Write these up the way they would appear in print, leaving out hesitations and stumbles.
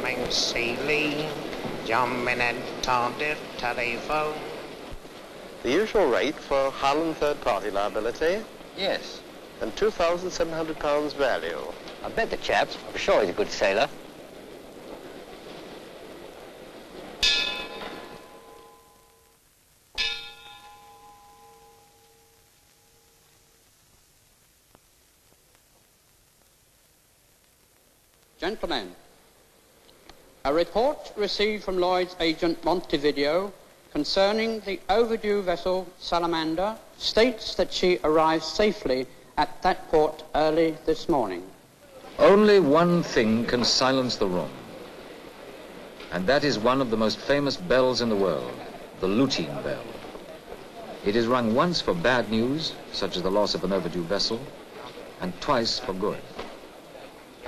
Coming Sealy, jumping and target telephone. The usual rate for hull and third-party liability? Yes. And £2,700 value. I bet the chap. I'm sure he's a good sailor. Gentlemen, a report received from Lloyd's agent Montevideo concerning the overdue vessel Salamander states that she arrived safely at that port early this morning. Only one thing can silence the room, and that is one of the most famous bells in the world, the Lutine Bell. It is rung once for bad news, such as the loss of an overdue vessel, and twice for good.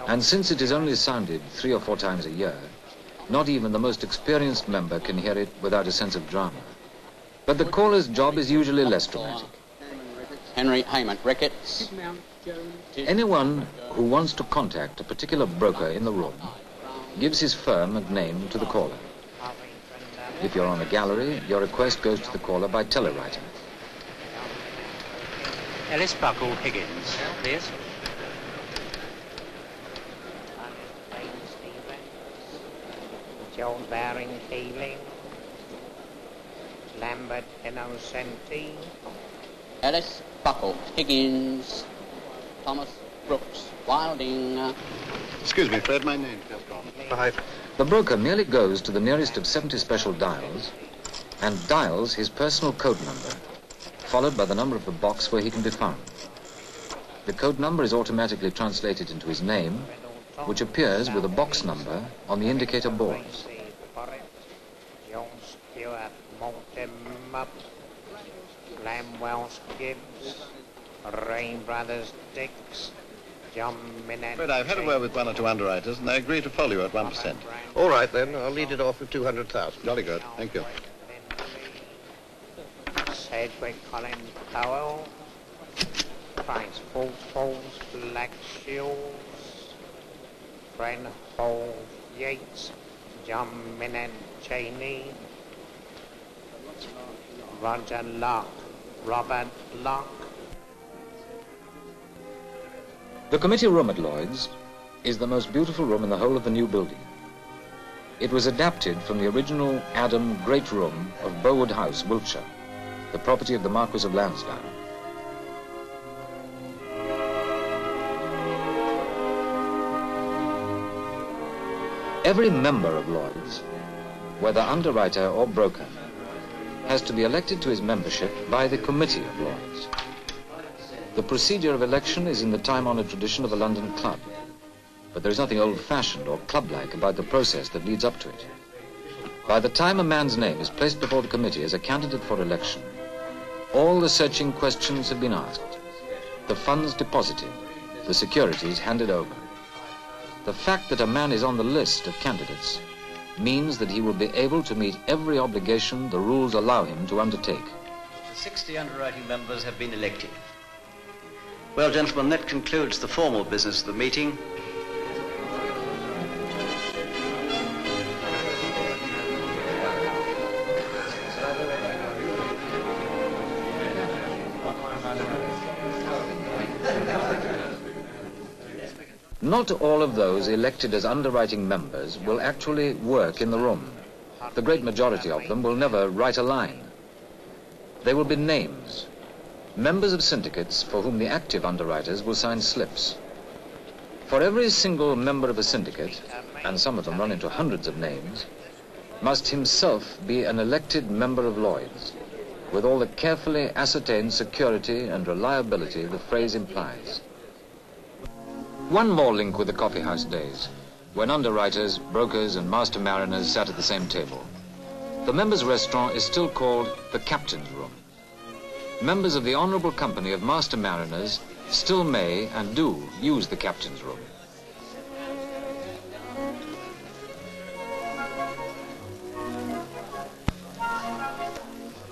And since it is only sounded 3 or 4 times a year, not even the most experienced member can hear it without a sense of drama. But the caller's job is usually less dramatic. Henry Haymont Ricketts. Anyone who wants to contact a particular broker in the room gives his firm and name to the caller. If you're on a gallery, your request goes to the caller by telewriting. Ellis Buckle Higgins, please. John Baring Keeling, Lambert Innocenti, Ellis Buckle Higgins, Thomas Brooks Wilding. Excuse me, Fred, my name's just gone. Bye. The broker merely goes to the nearest of 70 special dials and dials his personal code number, followed by the number of the box where he can be found. The code number is automatically translated into his name, which appears with a box number on the indicator boards. John Stewart Mortimer, Lamwell's Gibbs, Rain Brothers Dix, John Minette. Fred, I've had a word with 1 or 2 underwriters, and they agree to follow you at 1%. All right, then. I'll lead it off with 200,000. Jolly good. Thank you. Sedgwick Collins Powell, Price Falls Black Shields, Fred Hall Yates, John Minette Cheney, Roger Locke, Robert Locke. The committee room at Lloyd's is the most beautiful room in the whole of the new building. It was adapted from the original Adam Great Room of Bowood House, Wiltshire, the property of the Marquis of Lansdowne. Every member of Lloyd's, whether underwriter or broker, has to be elected to his membership by the committee of Lloyd's. The procedure of election is in the time-honored tradition of a London club, but there is nothing old-fashioned or club-like about the process that leads up to it. By the time a man's name is placed before the committee as a candidate for election, all the searching questions have been asked, the funds deposited, the securities handed over. The fact that a man is on the list of candidates means that he will be able to meet every obligation the rules allow him to undertake. The 60 underwriting members have been elected. Well, gentlemen, that concludes the formal business of the meeting. Not all of those elected as underwriting members will actually work in the room. The great majority of them will never write a line. They will be names, members of syndicates for whom the active underwriters will sign slips. For every single member of a syndicate, and some of them run into hundreds of names, must himself be an elected member of Lloyd's, with all the carefully ascertained security and reliability the phrase implies. One more link with the coffeehouse days, when underwriters, brokers, and master mariners sat at the same table. The members' restaurant is still called the Captain's Room. Members of the Honourable Company of Master Mariners still may and do use the Captain's Room.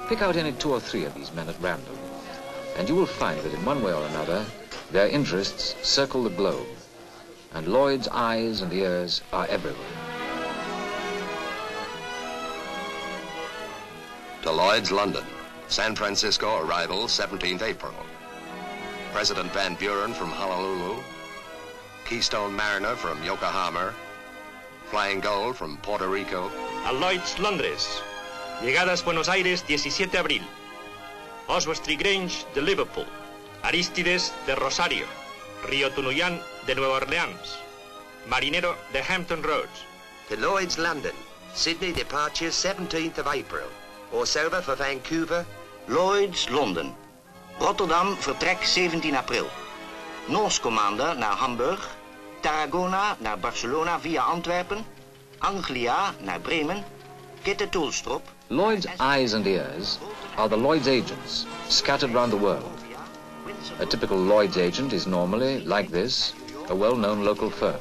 Pick out any 2 or 3 of these men at random, and you will find that in one way or another, their interests circle the globe, and Lloyd's eyes and ears are everywhere. to Lloyd's, London. San Francisco arrival, 17th April. President Van Buren from Honolulu. Keystone Mariner from Yokohama. Flying Gold from Puerto Rico. A Lloyd's, Londres. Llegadas Buenos Aires, 17 abril. Oswestry Grange de Liverpool. Aristides de Rosario. Río Tunuyán de Nueva Orleans. Marinero de Hampton Roads. To Lloyd's, London. Sydney departure 17th of April. Orsover for Vancouver. Lloyd's, Londen. Rotterdam, vertrek 17 april. Noors Commander naar Hamburg. Tarragona naar Barcelona via Antwerpen. Anglia naar Bremen. Gitte Toolstrop. Lloyd's eyes and ears are the Lloyd's agents scattered round the world. A typical Lloyd's agent is normally, like this, a well-known local firm.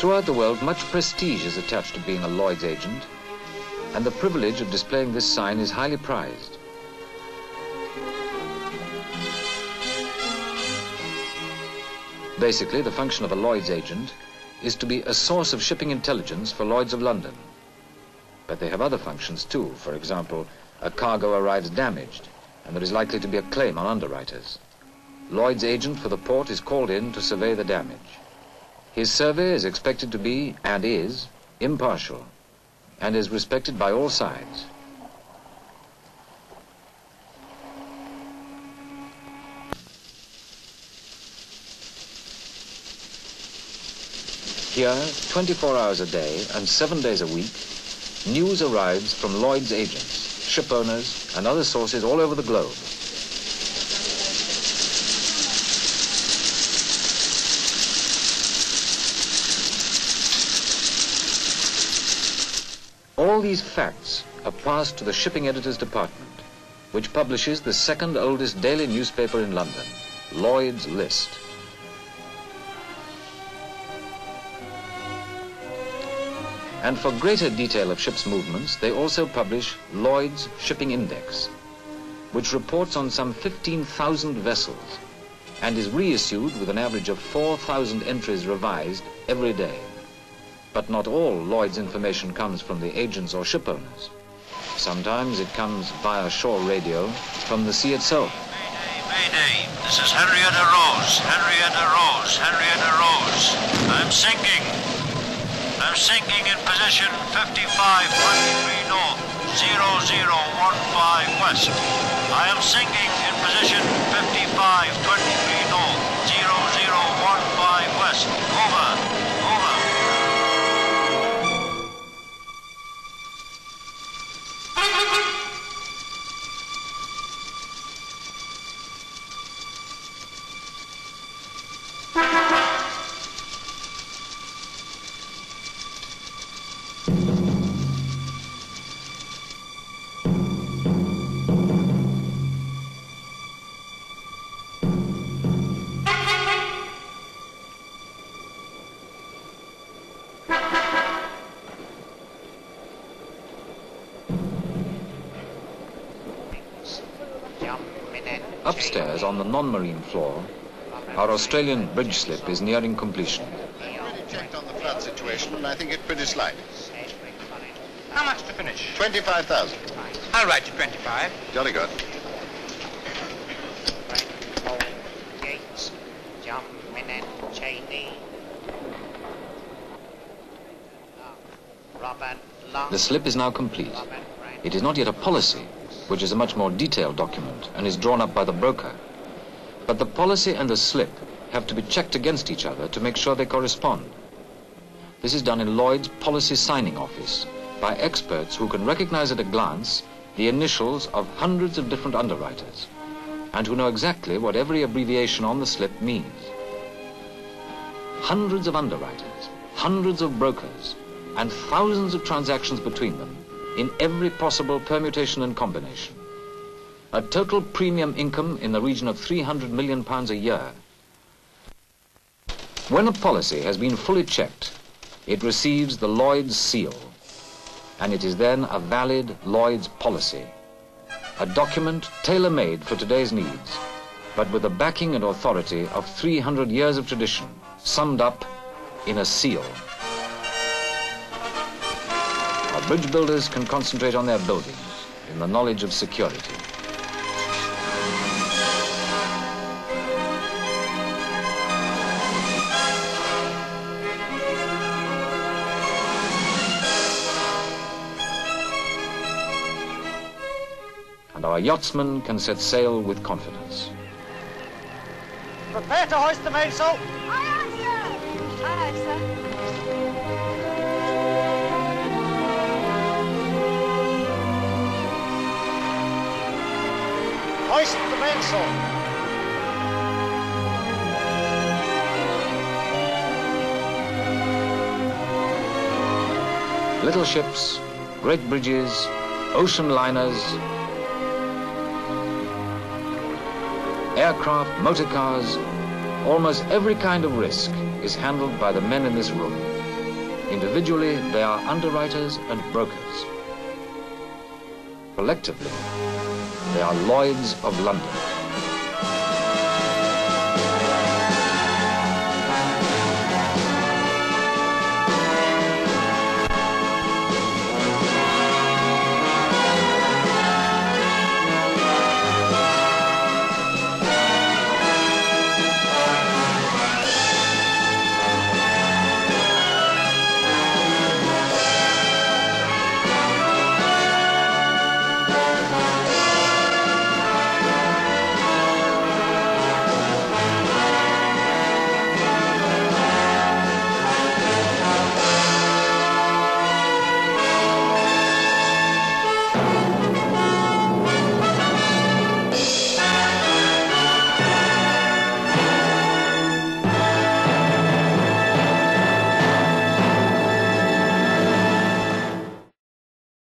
Throughout the world, much prestige is attached to being a Lloyd's agent, and the privilege of displaying this sign is highly prized. Basically, the function of a Lloyd's agent is to be a source of shipping intelligence for Lloyd's of London. But they have other functions too. For example, a cargo arrives damaged, and there is likely to be a claim on underwriters. Lloyd's agent for the port is called in to survey the damage. His survey is expected to be, and is, impartial, and is respected by all sides. Here, 24 hours a day and 7 days a week, news arrives from Lloyd's agents, ship owners, and other sources all over the globe. All these facts are passed to the Shipping Editors Department, which publishes the second oldest daily newspaper in London, Lloyd's List. And for greater detail of ships' movements, they also publish Lloyd's Shipping Index, which reports on some 15,000 vessels and is reissued with an average of 4,000 entries revised every day. But not all Lloyd's information comes from the agents or ship owners. Sometimes it comes via shore radio from the sea itself. Mayday, this is Henrietta Rose, Henrietta Rose, Henrietta Rose. I'm sinking in position 5523 north, 0015 west. I am sinking in position 5523 north, 0015 west. Over. Upstairs on the non-marine floor, our Australian bridge slip is nearing completion. I've already checked on the flood situation, and I think it's pretty slight. How much to finish? 25,000. I'll write you 25. Jolly good. Yates, John Minette Cheney, Robert Long. The slip is now complete. It is not yet a policy, which is a much more detailed document and is drawn up by the broker. But the policy and the slip have to be checked against each other to make sure they correspond. This is done in Lloyd's policy signing office by experts who can recognize at a glance the initials of hundreds of different underwriters and who know exactly what every abbreviation on the slip means. Hundreds of underwriters, hundreds of brokers, and thousands of transactions between them in every possible permutation and combination. A total premium income in the region of £300 million a year. When a policy has been fully checked, it receives the Lloyd's seal, and it is then a valid Lloyd's policy, a document tailor-made for today's needs, but with the backing and authority of 300 years of tradition, summed up in a seal. Our bridge builders can concentrate on their buildings in the knowledge of security. And our yachtsmen can set sail with confidence. Prepare to hoist the mainsail. Aye, aye, sir. Aye, aye, sir. Hoist the mainsail. Little ships, great bridges, ocean liners, aircraft, motor cars, almost every kind of risk is handled by the men in this room. Individually, they are underwriters and brokers. Collectively, they are Lloyds of London.